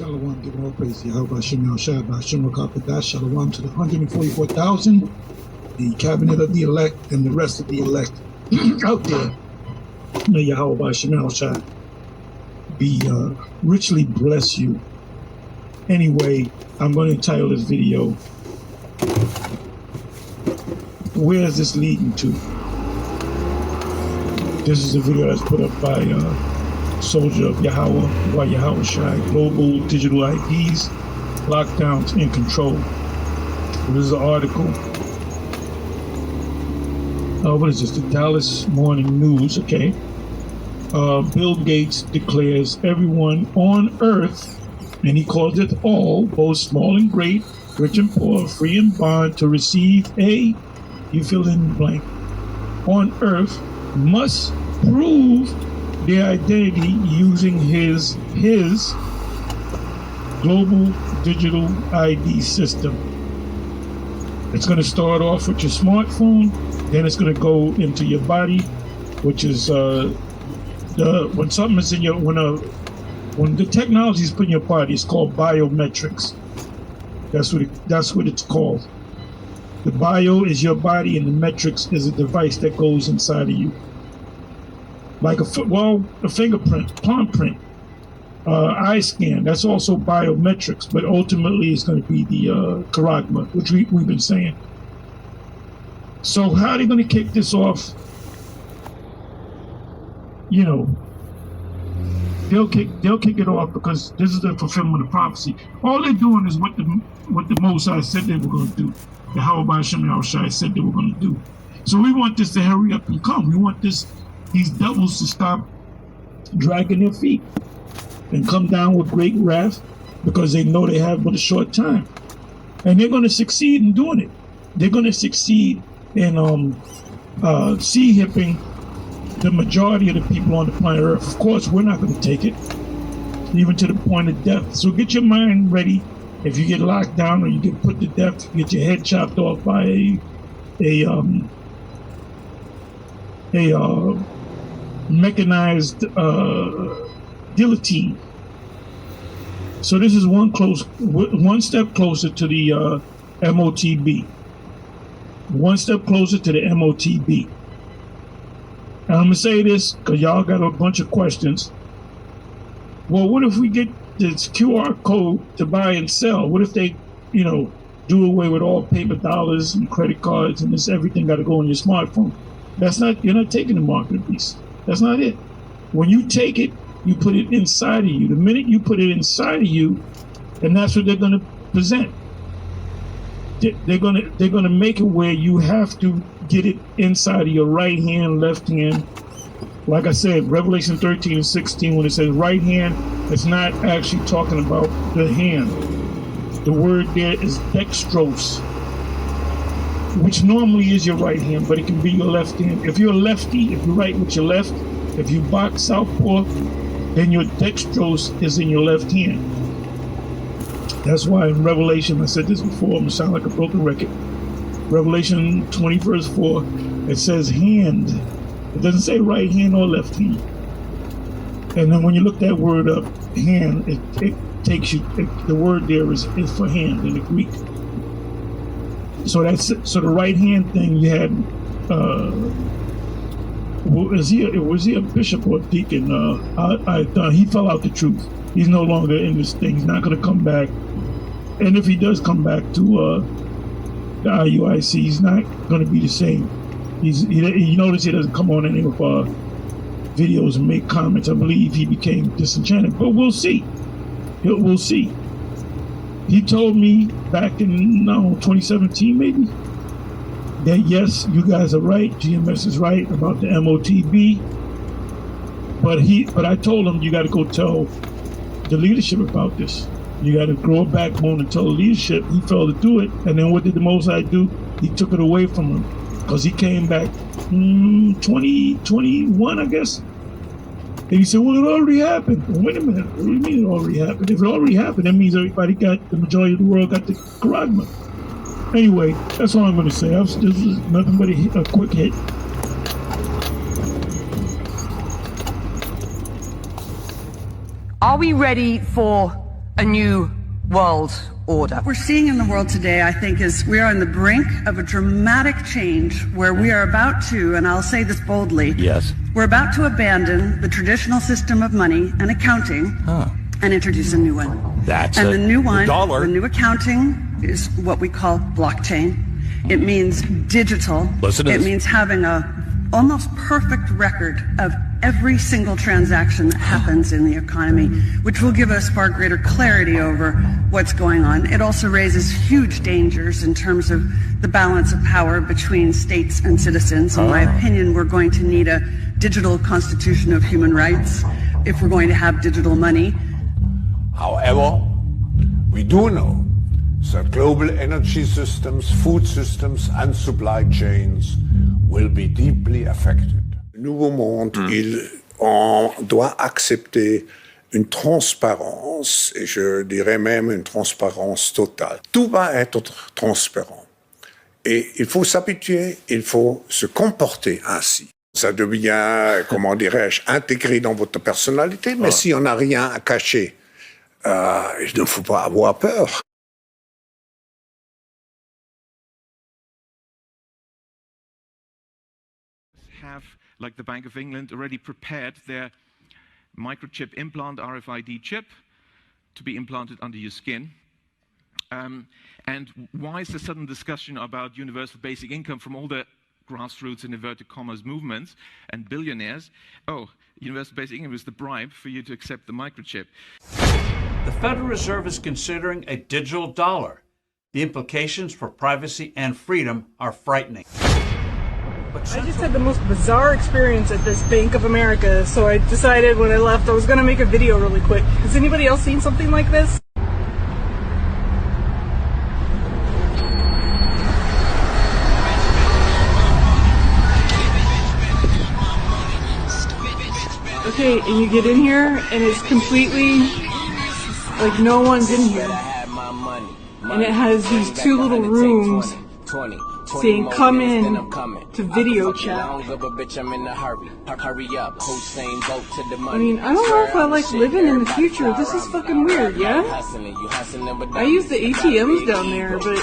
Shalom, giving all praise to Yahweh, Shem Shai, Shem Rakatash, Shalom to the 144,000, the cabinet of the elect, and the rest of the elect out there. May Yahweh, Shem Shai, be richly bless you. Anyway, I'm going to entitle this video, Where is this leading to? This is a video that's put up by Soldier of Yahweh, by Yahweh Shai, Global Digital IDs, Lockdowns in Control. This is an article. What is this? The Dallas Morning News, okay. Bill Gates declares everyone on earth, and he calls it all, both small and great, rich and poor, free and bond, to receive a, you fill in the blank, on earth must prove their identity using his global digital ID system. It's going to start off with your smartphone, then it's going to go into your body, which is when something is in your when the technology is put in your body, it's called biometrics. That's what it's called. The bio is your body, and the metrics is a device that goes inside of you. Like a fingerprint, palm print, eye scan, that's also biometrics, but ultimately it's going to be the charagma, which we've been saying. So how are they going to kick this off? You know, they'll kick it off because this is the fulfillment of prophecy. All they're doing is what the Mosai said they were going to do. The Yahweh Shem Shai said they were going to do. So we want this to hurry up and come. We want these devils to stop dragging their feet and come down with great wrath, because they know they have but a short time. And they're going to succeed in doing it. They're going to succeed in sea-hipping the majority of the people on the planet Earth. Of course, we're not going to take it, even to the point of death. So get your mind ready. If you get locked down or you get put to death, you get your head chopped off by a mechanized guillotine. So this is one step closer to the MOTB. One step closer to the MOTB. And I'm gonna say this because y'all got a bunch of questions. Well, what if we get this QR code to buy and sell? What if they, do away with all paper dollars and credit cards, and everything got to go on your smartphone? You're not taking the mark of the beast. That's not it. When you take it, you put it inside of you. The minute you put it inside of you, and that's what they're going to present. They're going to make it where you have to get it inside of your right hand, left hand. Like I said, Revelation 13 and 16, when it says right hand, it's not actually talking about the hand. The word there is dextrose, which normally is your right hand, but it can be your left hand. If you're a lefty, if you write with your left, if you box southpaw, then your dextrose is in your left hand. That's why in Revelation, I said this before, I'm going to sound like a broken record. Revelation 20 verse 4, it says hand. It doesn't say right hand or left hand. And then when you look that word up, hand, it takes you, the word there is for hand in the Greek. So the right hand thing you had, was he a bishop or a deacon? He fell out the truth. He's no longer in this thing. He's not going to come back. And if he does come back to the IUIC, he's not going to be the same. You notice he doesn't come on any of our videos and make comments. I believe he became disenchanted, but we'll see. We'll see. He told me back in 2017 maybe that yes, you guys are right, GMS is right about the MOTB, but I told him you got to go tell the leadership about this. You got to grow a backbone and tell the leadership. He failed to do it, and then what did the Mosai do? He took it away from him, because he came back 2021, I guess. And he said, well, it already happened. Well, wait a minute, what do you mean it already happened? If it already happened, that means the majority of the world got the charagma. Anyway, that's all I'm going to say. This is nothing but a quick hit. Are we ready for a new world order. What we're seeing in the world today, I think, is we are on the brink of a dramatic change where we are about to, and I'll say this boldly, yes, we're about to abandon the traditional system of money and accounting and introduce a new one. The new one, dollar. the new accounting is what we call blockchain. It means digital. It means having a almost perfect record of every single transaction that happens in the economy, which will give us far greater clarity over what's going on. It also raises huge dangers in terms of the balance of power between states and citizens. In my opinion, we're going to need a digital constitution of human rights if we're going to have digital money. However, we do know that global energy systems, food systems and supply chains will be deeply affected. Le nouveau monde, on doit accepter une transparence, et je dirais même une transparence totale. Tout va être transparent. Et il faut s'habituer, il faut se comporter ainsi. Ça devient, comment dirais-je, intégré dans votre personnalité, mais si on n'a rien à cacher, il ne faut pas avoir peur. Have, like the Bank of England, already prepared their microchip implant, RFID chip, to be implanted under your skin. And why is the sudden discussion about universal basic income from all the grassroots and inverted commas movements and billionaires? Oh, universal basic income is the bribe for you to accept the microchip. The Federal Reserve is considering a digital dollar. The implications for privacy and freedom are frightening. I just had the most bizarre experience at this Bank of America, so I decided when I left I was going to make a video really quick. Has anybody else seen something like this? Okay, and you get in here and it's completely like no one's in here. And it has these two little rooms saying come in to video chat. I mean, I don't know if I like living in the future. This is fucking weird, yeah? I use the ATMs down there, but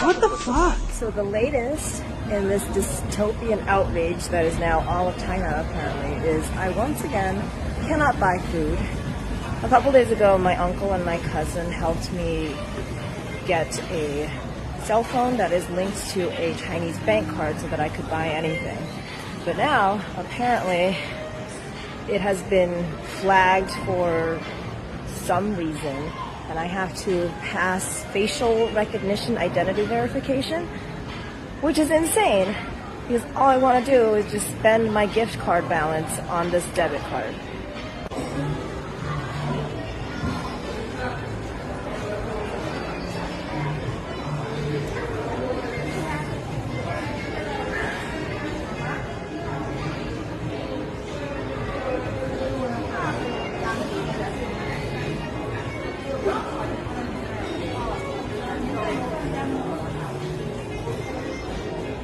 what the fuck? So the latest in this dystopian outrage that is now all of China apparently is I once again cannot buy food. A couple days ago, my uncle and my cousin helped me get a cell phone that is linked to a Chinese bank card so that I could buy anything. But now, apparently, it has been flagged for some reason, and I have to pass facial recognition identity verification, which is insane, because all I want to do is just spend my gift card balance on this debit card.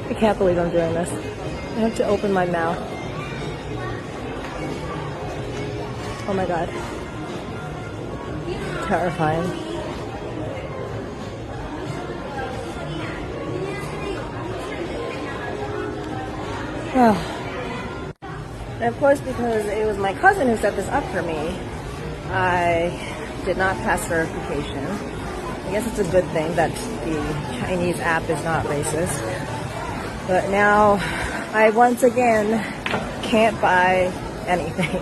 I can't believe I'm doing this. I have to open my mouth. Oh my god. Terrifying. And of course, because it was my cousin who set this up for me, I did not pass verification. I guess it's a good thing that the Chinese app is not racist. But now, I once again can't buy anything.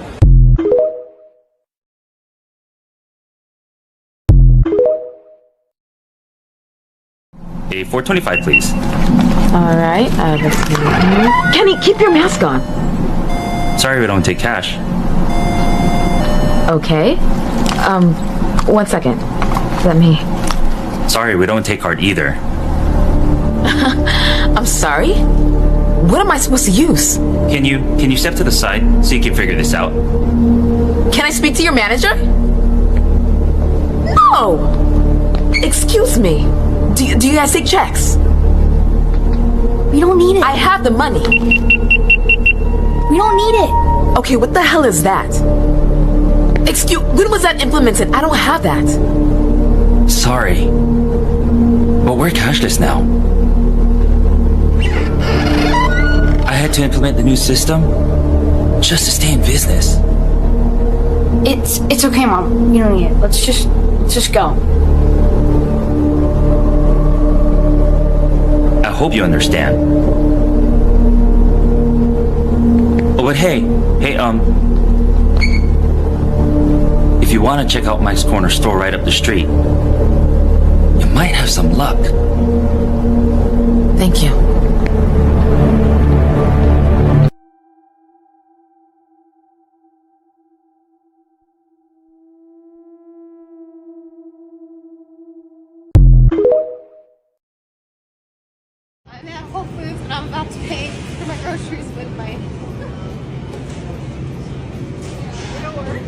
A 425, please. All right, let's see here. Kenny, keep your mask on. Sorry, we don't take cash. Okay. 1 second. Let me. Sorry, we don't take card either. I'm sorry? What am I supposed to use? Can you step to the side so you can figure this out? Can I speak to your manager? No! Excuse me. Do you guys take checks? We don't need it. I have the money. We don't need it. Okay, what the hell is that? Excuse, when was that implemented? I don't have that. Sorry. But we're cashless now. I had to implement the new system just to stay in business. It's okay, Mom. You don't need it. Let's just go. I hope you understand. Oh, but hey, if you want to check out Mike's Corner store right up the street, you might have some luck. Thank you. I'm at Whole Foods and I'm about to pay for my groceries with my... It'll work.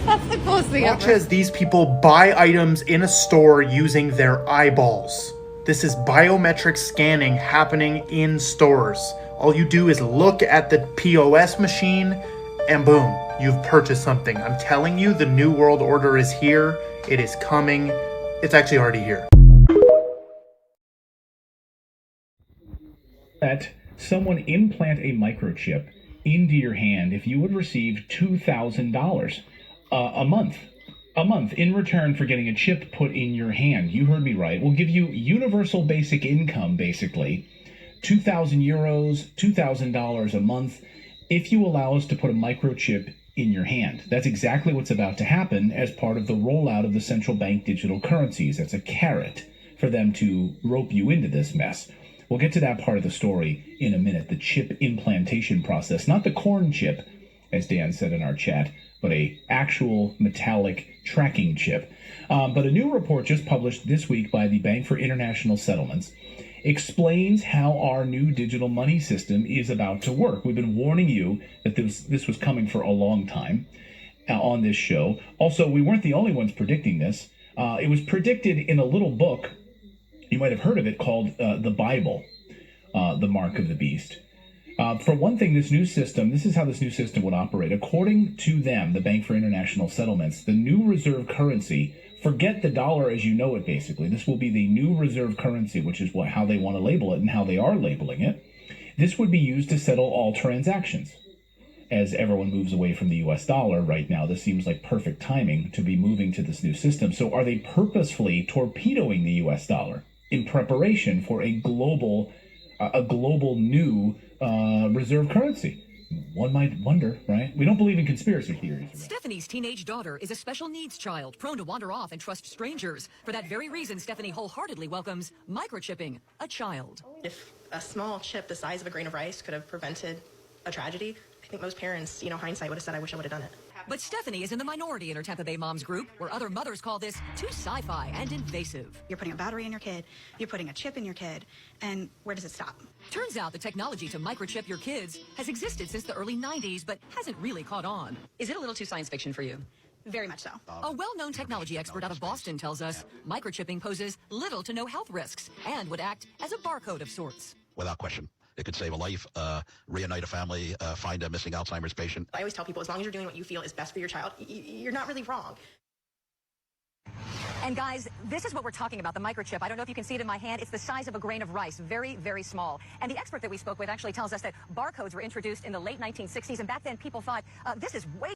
That's the coolest thing ever. Watch as these people buy items in a store using their eyeballs. This is biometric scanning happening in stores. All you do is look at the POS machine and boom, you've purchased something. I'm telling you, the New World Order is here. It is coming. It's actually already here. That someone implant a microchip into your hand if you would receive $2,000 a month in return for getting a chip put in your hand. You heard me right. We'll give you universal basic income, basically, 2,000 euros, $2,000 a month, if you allow us to put a microchip in your hand. That's exactly what's about to happen as part of the rollout of the central bank digital currencies. That's a carrot for them to rope you into this mess. We'll get to that part of the story in a minute, the chip implantation process. Not the corn chip, as Dan said in our chat, but a actual metallic tracking chip. But a new report just published this week by the Bank for International Settlements explains how our new digital money system is about to work. We've been warning you that this was coming for a long time on this show. Also, we weren't the only ones predicting this. It was predicted in a little book, you might have heard of it, called The Bible, The Mark of the Beast. For one thing, this is how this new system would operate. According to them, the Bank for International Settlements, the new reserve currency, forget the dollar as you know it, basically. This will be the new reserve currency, which is how they want to label it and how they are labeling it. This would be used to settle all transactions. As everyone moves away from the US dollar right now, this seems like perfect timing to be moving to this new system. So are they purposefully torpedoing the US dollar in preparation for a global new reserve currency? One might wonder, right? We don't believe in conspiracy theories. Stephanie's teenage daughter is a special needs child, prone to wander off and trust strangers. For that very reason, Stephanie wholeheartedly welcomes microchipping a child. If a small chip the size of a grain of rice could have prevented a tragedy, I think most parents, hindsight would have said, I wish I would have done it. But Stephanie is in the minority in her Tampa Bay moms group, where other mothers call this too sci-fi and invasive. You're putting a battery in your kid, you're putting a chip in your kid, and where does it stop? Turns out the technology to microchip your kids has existed since the early 90s, but hasn't really caught on. Is it a little too science fiction for you? Very much so. A well-known technology expert out of Boston tells us microchipping poses little to no health risks and would act as a barcode of sorts. Without question. It could save a life, reunite a family, find a missing Alzheimer's patient. I always tell people, as long as you're doing what you feel is best for your child, you're not really wrong. And guys, this is what we're talking about, the microchip. I don't know if you can see it in my hand. It's the size of a grain of rice, very, very small. And the expert that we spoke with actually tells us that barcodes were introduced in the late 1960s, and back then people thought, this is way